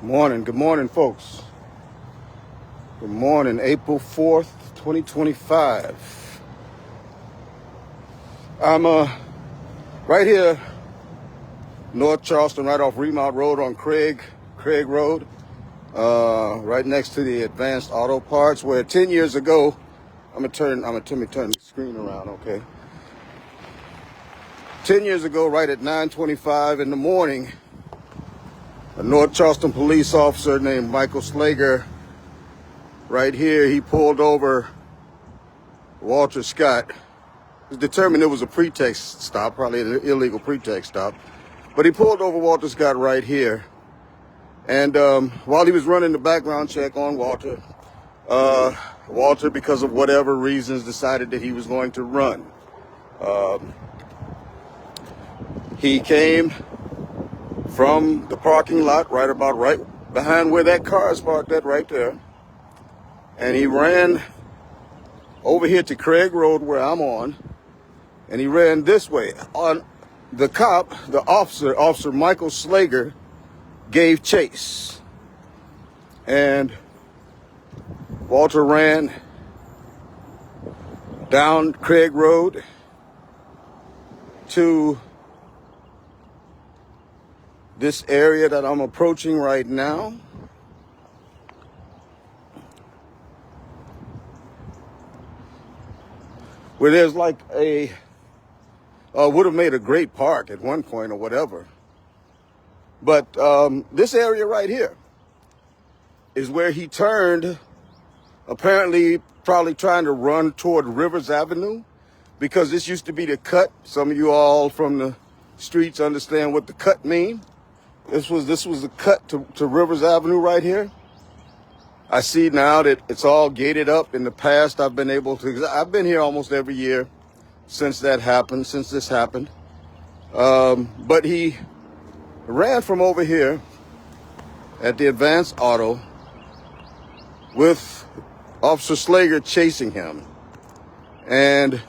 Good morning, folks. Good morning, April 4th, 2025. I'm right here, North Charleston, right off Remount Road on Craig Road, right next to the Advanced Auto Parts, where 10 years ago, let me turn the screen around, okay? 10 years ago, right at 9:25 in the morning, a North Charleston police officer named Michael Slager, right here, he pulled over Walter Scott. It was determined it was a pretext stop, probably an illegal pretext stop. But he pulled over Walter Scott right here. And while he was running the background check on Walter, Walter, because of whatever reasons, decided that he was going to run. He came from the parking lot right behind where that car is parked at right there. And he ran over here to Craig Road where I'm on. And he ran this way. On the officer Michael Slager, gave chase. And Walter ran down Craig Road to this area that I'm approaching right now. Where there's like would have made a great park at one point or whatever. But this area right here is where he turned, apparently probably trying to run toward Rivers Avenue, because this used to be the cut. Some of you all from the streets understand what the cut mean. This was the cut to Rivers Avenue right here. I see now that it's all gated up. In the past, I've been here almost every year since this happened. But he ran from over here at the Advanced Auto with Officer Slager chasing him. And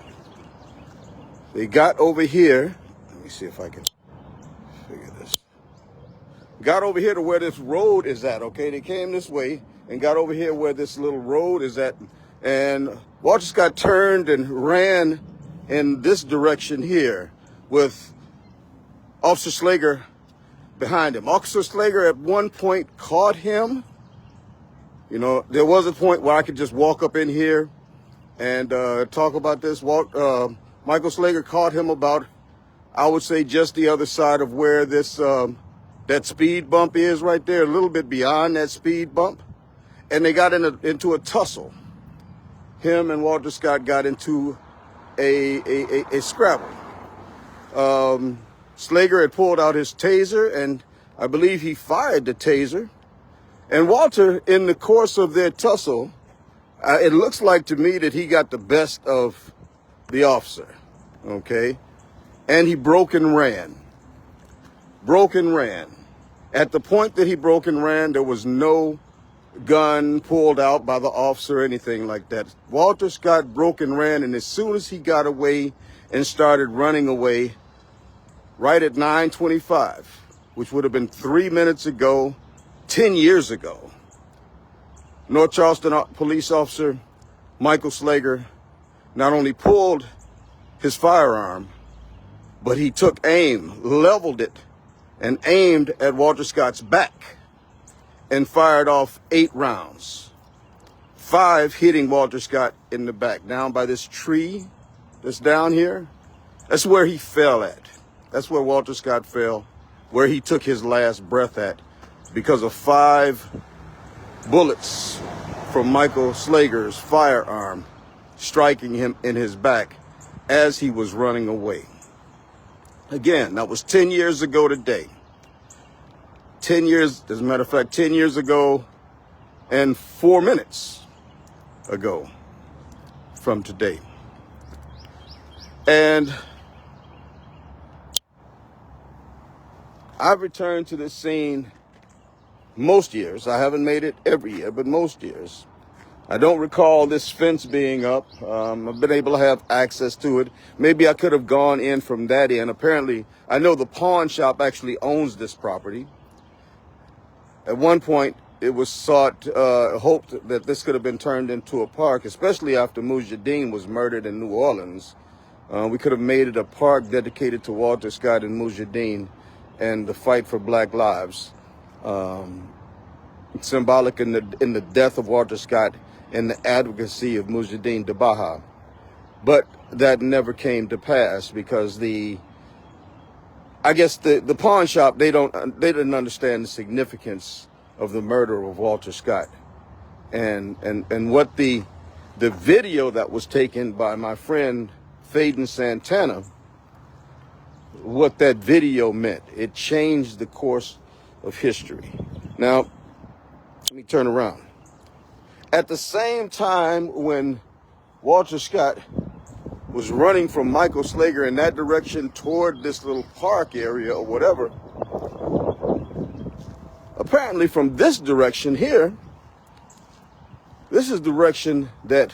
they got over here. Let me see if I can figure this. Got over here to where this road is at, okay? They came this way and got over here where this little road is at. And Walter Scott turned and ran in this direction here with Officer Slager behind him. Officer Slager at one point caught him. You know, there was a point where I could just walk up in here and talk about this. Michael Slager caught him about, I would say, just the other side of where this that speed bump is right there, a little bit beyond that speed bump. And they got into a tussle. Him and Walter Scott got into a scrabble. Slager had pulled out his taser, and I believe he fired the taser. And Walter, in the course of their tussle, it looks like to me that he got the best of the officer, okay? And he broke and ran. At the point that he broke and ran, there was no gun pulled out by the officer or anything like that. Walter Scott broke and ran, and as soon as he got away and started running away, right at 9:25, which would have been 3 minutes ago, 10 years ago, North Charleston police officer Michael Slager not only pulled his firearm, but he took aim, leveled it, and aimed at Walter Scott's back and fired off 8 rounds, 5 hitting Walter Scott in the back, down by this tree that's down here. That's where he fell at. That's where Walter Scott fell, where he took his last breath at, because of 5 bullets from Michael Slager's firearm striking him in his back as he was running away. Again, that was 10 years ago today. 10 years, as a matter of fact, 10 years ago and 4 minutes ago from today. And I've returned to this scene most years. I haven't made it every year, but most years. I don't recall this fence being up. I've been able to have access to it. Maybe I could have gone in from that end. Apparently, I know the pawn shop actually owns this property. At one point, it was hoped that this could have been turned into a park, especially after Mujahideen was murdered in New Orleans. We could have made it a park dedicated to Walter Scott and Mujahideen and the fight for Black lives, symbolic in the death of Walter Scott and the advocacy of Mujahideen Dabaha. But that never came to pass because I guess the pawn shop, they didn't understand the significance of the murder of Walter Scott and what the video that was taken by my friend Faden Santana, what that video meant. It changed the course of history. Now, let me turn around. At the same time when Walter Scott was running from Michael Slager in that direction toward this little park area or whatever, apparently from this direction here, this is the direction that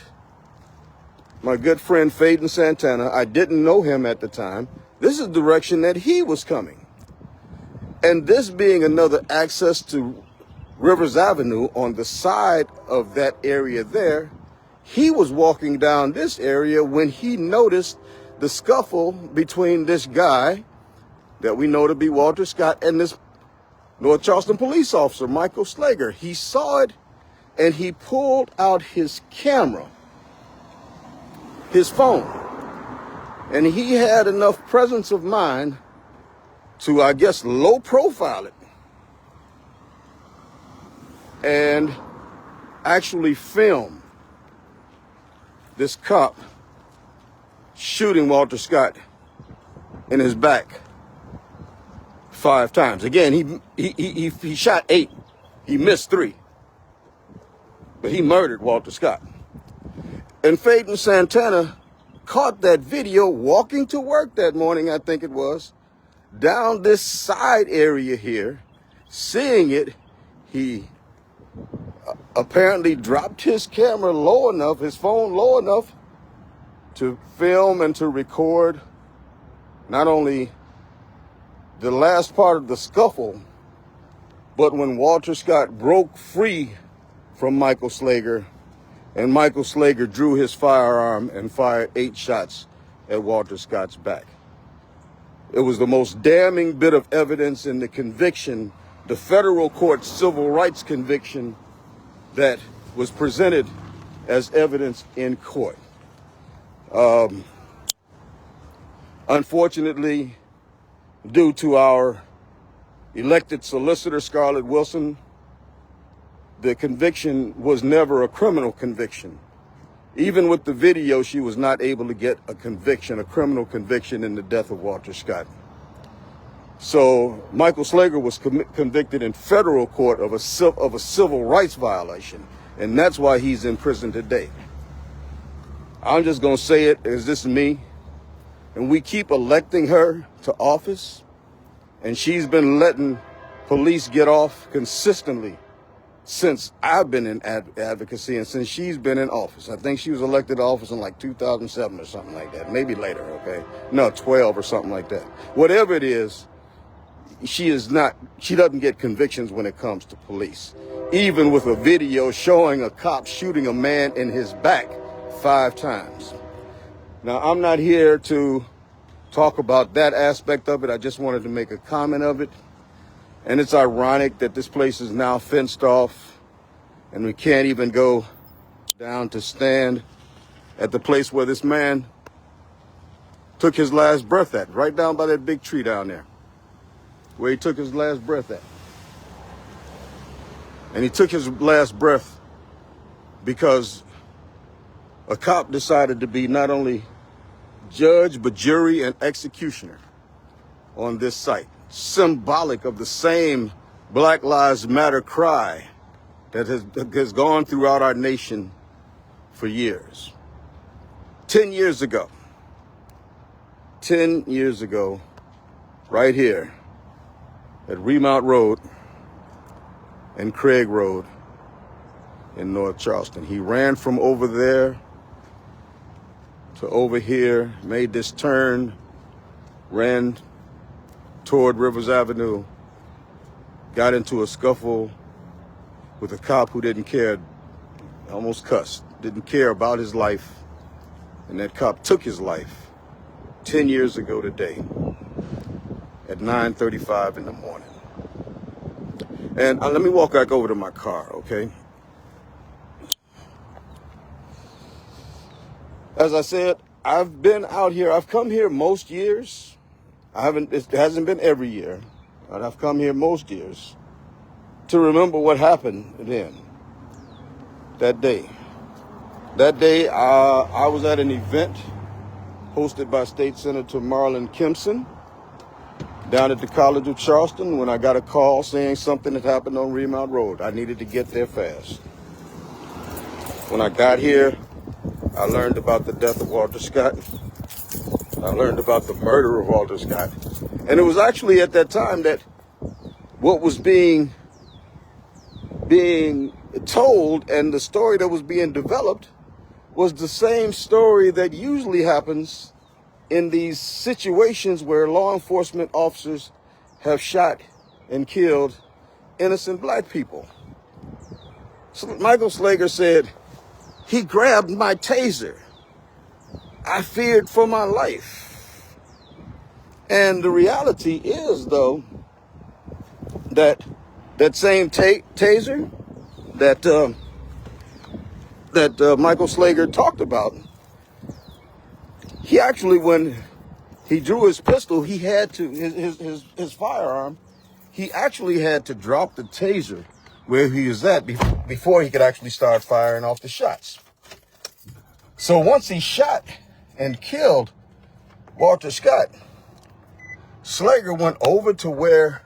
my good friend Faden Santana, I didn't know him at the time, this is the direction that he was coming. And this being another access to Rivers Avenue on the side of that area there, he was walking down this area when he noticed the scuffle between this guy that we know to be Walter Scott and this North Charleston police officer, Michael Slager. He saw it and he pulled out his camera, his phone, and he had enough presence of mind to, I guess, low profile it and actually film this cop shooting Walter Scott in his back 5 times. Again, he shot 8. He missed 3. But he murdered Walter Scott. And Faden Santana caught that video walking to work that morning, I think it was, down this side area here. Seeing it, he apparently dropped his camera low enough, his phone low enough, to film and to record not only the last part of the scuffle, but when Walter Scott broke free from Michael Slager, and Michael Slager drew his firearm and fired 8 shots at Walter Scott's back. It was the most damning bit of evidence in the conviction, the federal court civil rights conviction that was presented as evidence in court. Unfortunately, due to our elected solicitor, Scarlett Wilson, the conviction was never a criminal conviction. Even with the video, she was not able to get a conviction, a criminal conviction in the death of Walter Scott. So Michael Slager was convicted in federal court of a civil rights violation, and that's why he's in prison today. I'm just going to say it as this is me, and we keep electing her to office, and she's been letting police get off consistently since I've been in advocacy and since she's been in office. I think she was elected to office in like 2007 or something like that, maybe later, okay? No, 12 or something like that. Whatever it is, she doesn't get convictions when it comes to police. Even with a video showing a cop shooting a man in his back 5 times. Now, I'm not here to talk about that aspect of it. I just wanted to make a comment of it. And it's ironic that this place is now fenced off and we can't even go down to stand at the place where this man took his last breath at, right down by that big tree down there, where he took his last breath at. And he took his last breath because a cop decided to be not only judge, but jury and executioner on this site. Symbolic of the same Black Lives Matter cry that has gone throughout our nation for years. 10 years ago, right here at Remount Road and Craig Road in North Charleston, he ran from over there to over here, made this turn, ran toward Rivers Avenue, got into a scuffle with a cop who didn't care, almost cussed, didn't care about his life. And that cop took his life 10 years ago today at 9:35 in the morning. And let me walk back over to my car, okay? As I said, I've been out here. I've come here most years. It hasn't been every year, but I've come here most years to remember what happened then, that day. That day, I was at an event hosted by State Senator Marlon Kimpson down at the College of Charleston when I got a call saying something had happened on Remount Road. I needed to get there fast. When I got here, I learned about the death of Walter Scott. I learned about the murder of Walter Scott. And it was actually at that time that what was being told and the story that was being developed was the same story that usually happens in these situations where law enforcement officers have shot and killed innocent black people. So Michael Slager said, he grabbed my taser. I feared for my life. And the reality is, though, that same taser that Michael Slager talked about, he actually, when he drew his pistol, he had to, his firearm, he actually had to drop the taser where he was at before he could actually start firing off the shots. So once he shot and killed Walter Scott, Slager went over to where,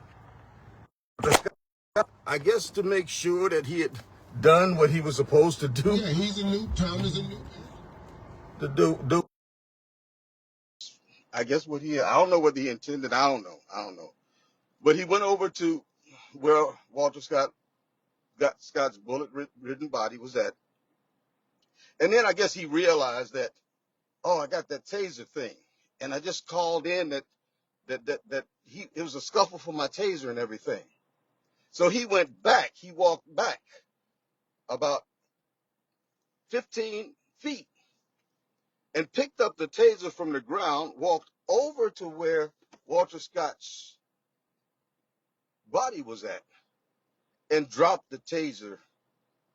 I guess to make sure that he had done what he was supposed to do. Yeah, he's a new, Tom is a new. To do. I guess I don't know what he intended. I don't know. But he went over to where Walter Scott's bullet-ridden body was at. And then I guess he realized that, oh, I got that taser thing. And I just called in that it was a scuffle for my taser and everything. So he walked back about 15 feet and picked up the taser from the ground, walked over to where Walter Scott's body was at, and dropped the taser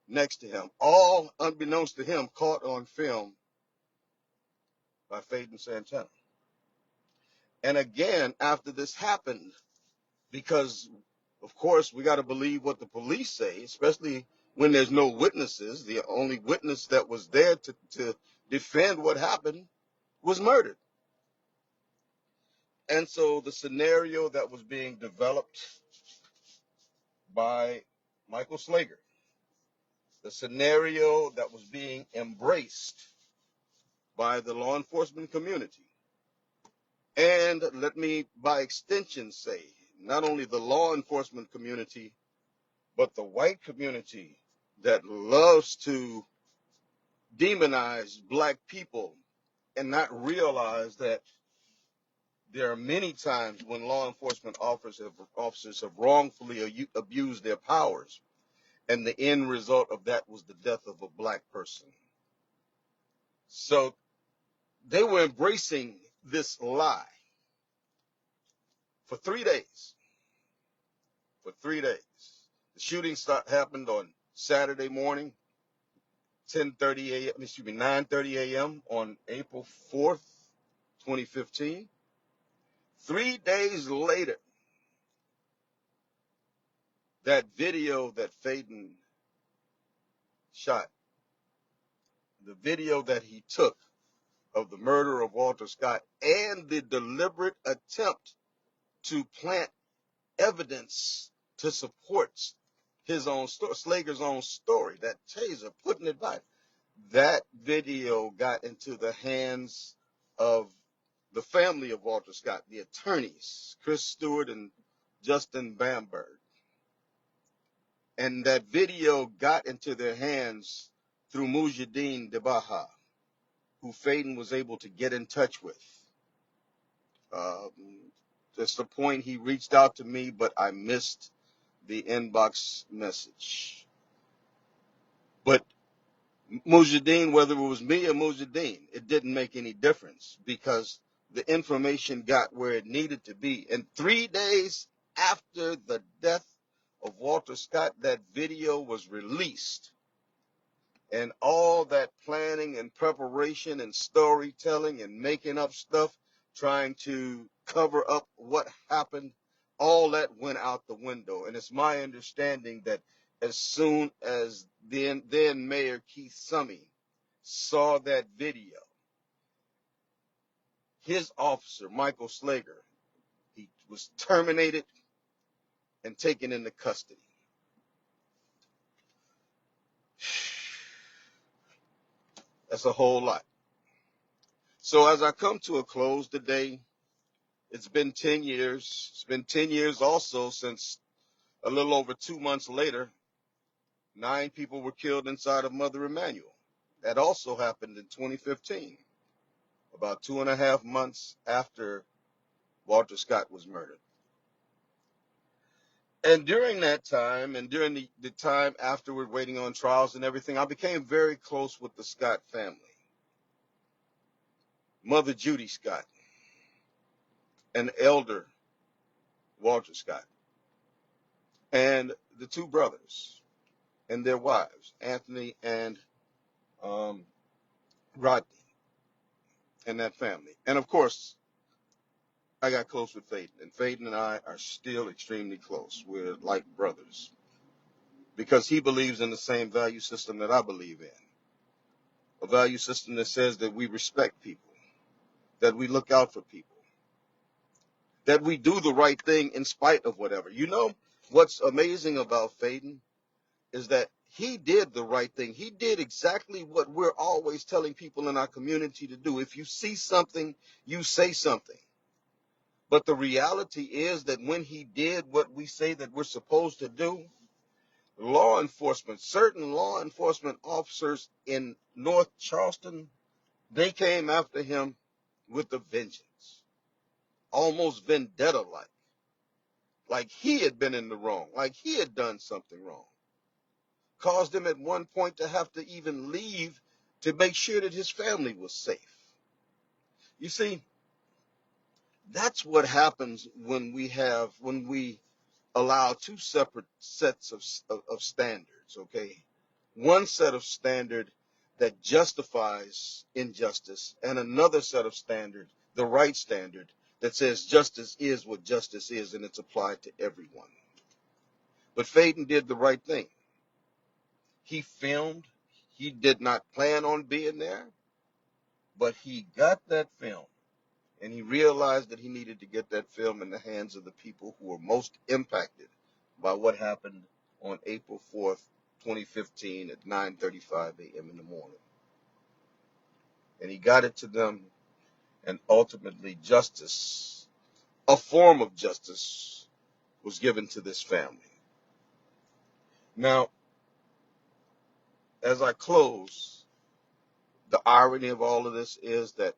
next to him, all unbeknownst to him, caught on film by Phaedon Santana. And again, after this happened, because, of course, we got to believe what the police say, especially when there's no witnesses. The only witness that was there to defend what happened was murdered. And so the scenario that was being developed by Michael Slager, the scenario that was being embraced by the law enforcement community, and let me, by extension, say, not only the law enforcement community, but the white community that loves to demonize black people and not realize that there are many times when law enforcement officers have wrongfully abused their powers, and the end result of that was the death of a black person. So they were embracing this lie for 3 days. For 3 days. The shooting happened on Saturday morning, 9:30 a.m. on April 4th, 2015. 3 days later, that video that Phaedon shot, the video that he took of the murder of Walter Scott and the deliberate attempt to plant evidence to support his own story, Slager's own story, that taser, putting it back. That video got into the hands of the family of Walter Scott, the attorneys, Chris Stewart and Justin Bamberg. And that video got into their hands through Mujahideen Debaha, who Phaedon was able to get in touch with. That's the point he reached out to me, but I missed the inbox message. But Mujahideen, whether it was me or Mujahideen, it didn't make any difference because the information got where it needed to be. And 3 days after the death of Walter Scott, that video was released. And all that planning and preparation and storytelling and making up stuff, trying to cover up what happened, all that went out the window. And it's my understanding that as soon as then Mayor Keith Summey saw that video, his officer, Michael Slager, he was terminated and taken into custody. That's a whole lot. So as I come to a close today, it's been 10 years. It's been 10 years also since a little over 2 months later, 9 people were killed inside of Mother Emanuel. That also happened in 2015, about 2.5 months after Walter Scott was murdered. And during that time, and during the time afterward, waiting on trials and everything, I became very close with the Scott family. Mother Judy Scott and elder Walter Scott, and the 2 brothers and their wives, Anthony and Rodney, and that family. And of course, I got close with Faden, and Faden and I are still extremely close. We're like brothers because he believes in the same value system that I believe in. A value system that says that we respect people, that we look out for people, that we do the right thing in spite of whatever. You know, what's amazing about Faden is that he did the right thing. He did exactly what we're always telling people in our community to do. If you see something, you say something. But the reality is that when he did what we say that we're supposed to do, law enforcement, certain law enforcement officers in North Charleston, they came after him with a vengeance, almost vendetta-like, like he had been in the wrong, like he had done something wrong. Caused him at one point to have to even leave to make sure that his family was safe. You see, that's what happens when we allow 2 separate sets of standards, okay? One set of standard that justifies injustice, and another set of standard, the right standard, that says justice is what justice is and it's applied to everyone. But Faden did the right thing. He filmed. He did not plan on being there, but he got that film. And he realized that he needed to get that film in the hands of the people who were most impacted by what happened on April 4th, 2015 at 9:35 a.m. in the morning. And he got it to them, and ultimately justice, a form of justice, was given to this family. Now, as I close, the irony of all of this is that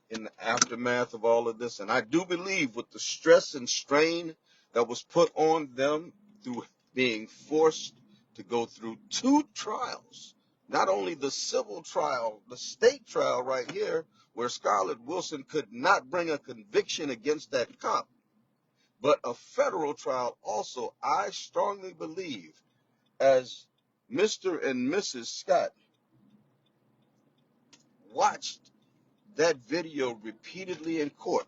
in the aftermath of all of this, and I do believe with the stress and strain that was put on them through being forced to go through 2 trials, not only the civil trial, the state trial right here, where Scarlett Wilson could not bring a conviction against that cop, but a federal trial also. I strongly believe, as Mr. and Mrs. Scott watched that video repeatedly in court,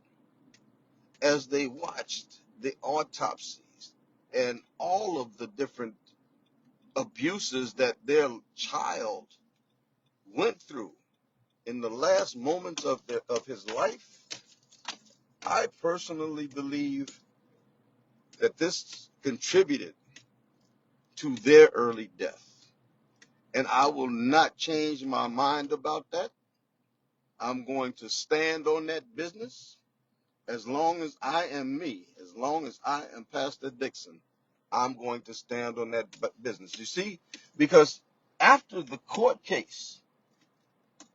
as they watched the autopsies and all of the different abuses that their child went through in the last moments of his life, I personally believe that this contributed to their early death. And I will not change my mind about that. I'm going to stand on that business. As long as I am me, as long as I am Pastor Dixon, I'm going to stand on that business. You see, because after the court case,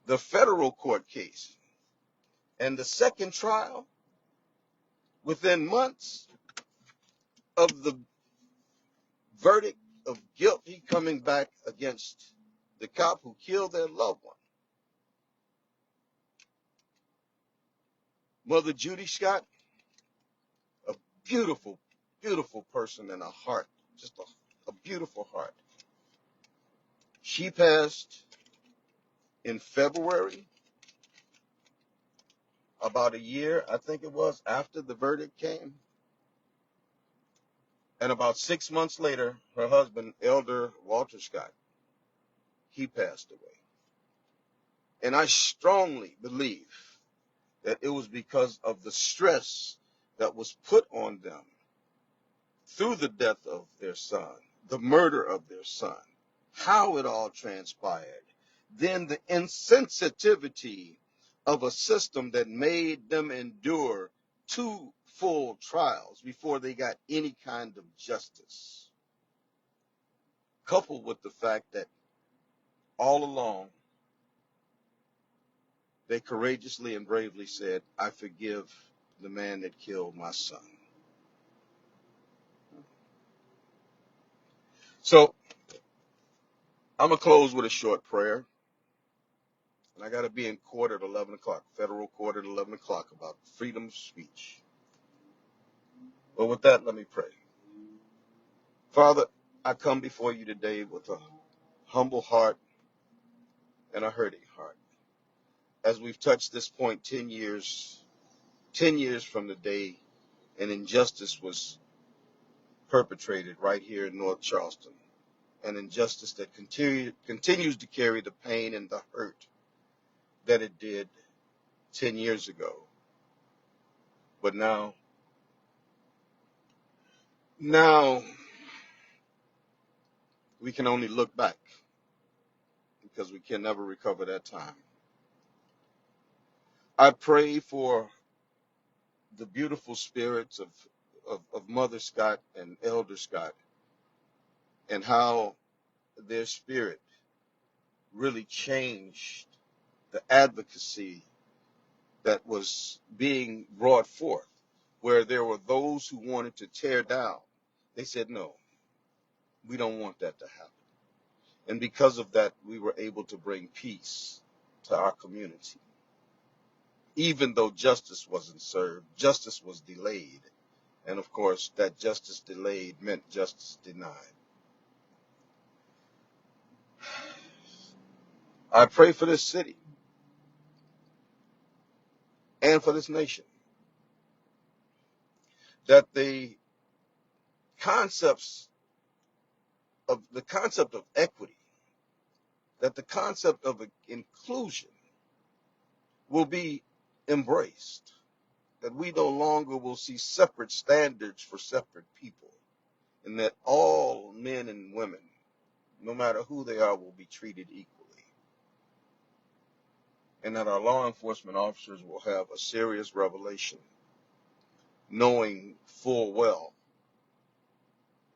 the federal court case, and the second trial, within months of the verdict of guilty coming back against the cop who killed their loved one. Mother Judy Scott, a beautiful, beautiful person and a heart, just a beautiful heart. She passed in February, about a year, I think it was, after the verdict came. And about 6 months later, her husband, Elder Walter Scott, he passed away. And I strongly believe that it was because of the stress that was put on them through the death of their son, the murder of their son, how it all transpired, then the insensitivity of a system that made them endure 2 full trials before they got any kind of justice, coupled with the fact that all along they courageously and bravely said, I forgive the man that killed my son. So I'm going to close with a short prayer. And I got to be in court at 11 o'clock, federal court at 11 o'clock, about freedom of speech. But with that, let me pray. Father, I come before you today with a humble heart and a hurting heart. As we've touched this point 10 years from the day an injustice was perpetrated right here in North Charleston, an injustice that continues to carry the pain and the hurt that it did 10 years ago. But now we can only look back because we can never recover that time. I pray for the beautiful spirits of Mother Scott and Elder Scott and how their spirit really changed the advocacy that was being brought forth, where there were those who wanted to tear down. They said, no, we don't want that to happen. And because of that, we were able to bring peace to our community. Even though justice wasn't served, justice was delayed. And of course, that justice delayed meant justice denied. I pray for this city and for this nation that the concept of equity, that the concept of inclusion will be embraced, that we no longer will see separate standards for separate people, and that all men and women, no matter who they are, will be treated equally. And that our law enforcement officers will have a serious revelation, knowing full well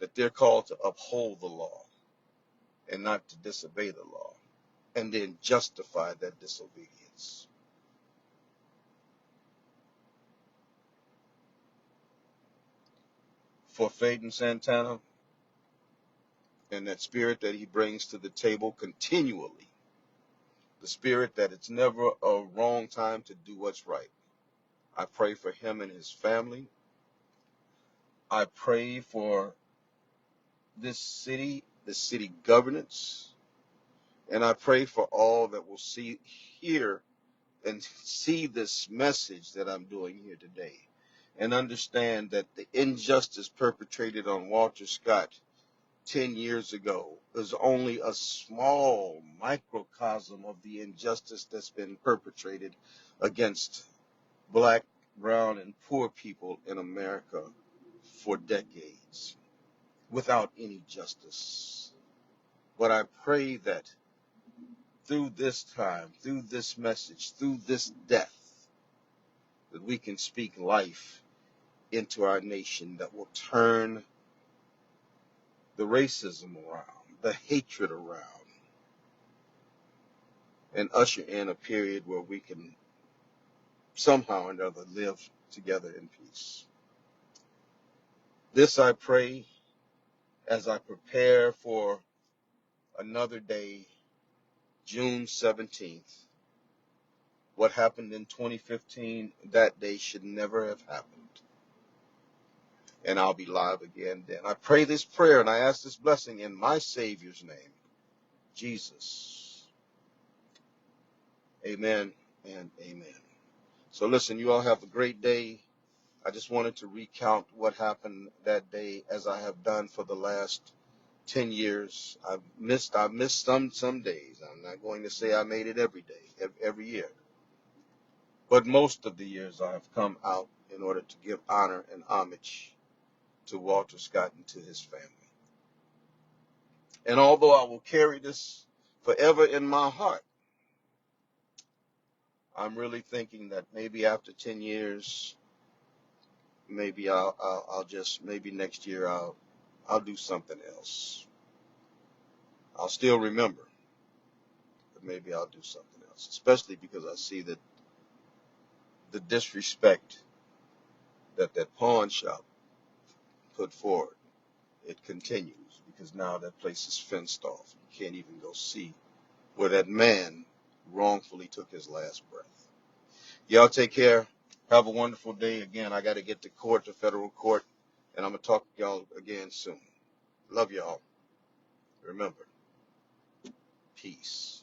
that they're called to uphold the law and not to disobey the law, and then justify that disobedience. For Phaedon Santana and that spirit that he brings to the table continually, the spirit that it's never a wrong time to do what's right, I pray for him and his family. I pray for this city governance, and I pray for all that will hear and see this message that I'm doing here today, and understand that the injustice perpetrated on Walter Scott 10 years ago is only a small microcosm of the injustice that's been perpetrated against black, brown, and poor people in America for decades without any justice. But I pray that through this time, through this message, through this death, that we can speak life into our nation that will turn the racism around, the hatred around, and usher in a period where we can somehow or another live together in peace. This I pray as I prepare for another day June 17th. What happened in 2015, that day should never have happened. And I'll be live again then. I pray this prayer and I ask this blessing in my Savior's name, Jesus. Amen and amen. So listen, you all have a great day. I just wanted to recount what happened that day as I have done for the last 10 years. I've missed some days. I'm not going to say I made it every day, every year. But most of the years I have come out in order to give honor and homage to Walter Scott and to his family. And although I will carry this forever in my heart, I'm really thinking that maybe after 10 years, maybe I'll just, maybe next year I'll do something else. I'll still remember, but maybe I'll do something else, especially because I see that the disrespect that that pawn shop put forward, it continues because now that place is fenced off. You can't even go see where that man wrongfully took his last breath. Y'all take care. Have a wonderful day. Again, I got to get to court, to federal court, and I'm going to talk to y'all again soon. Love y'all. Remember, peace.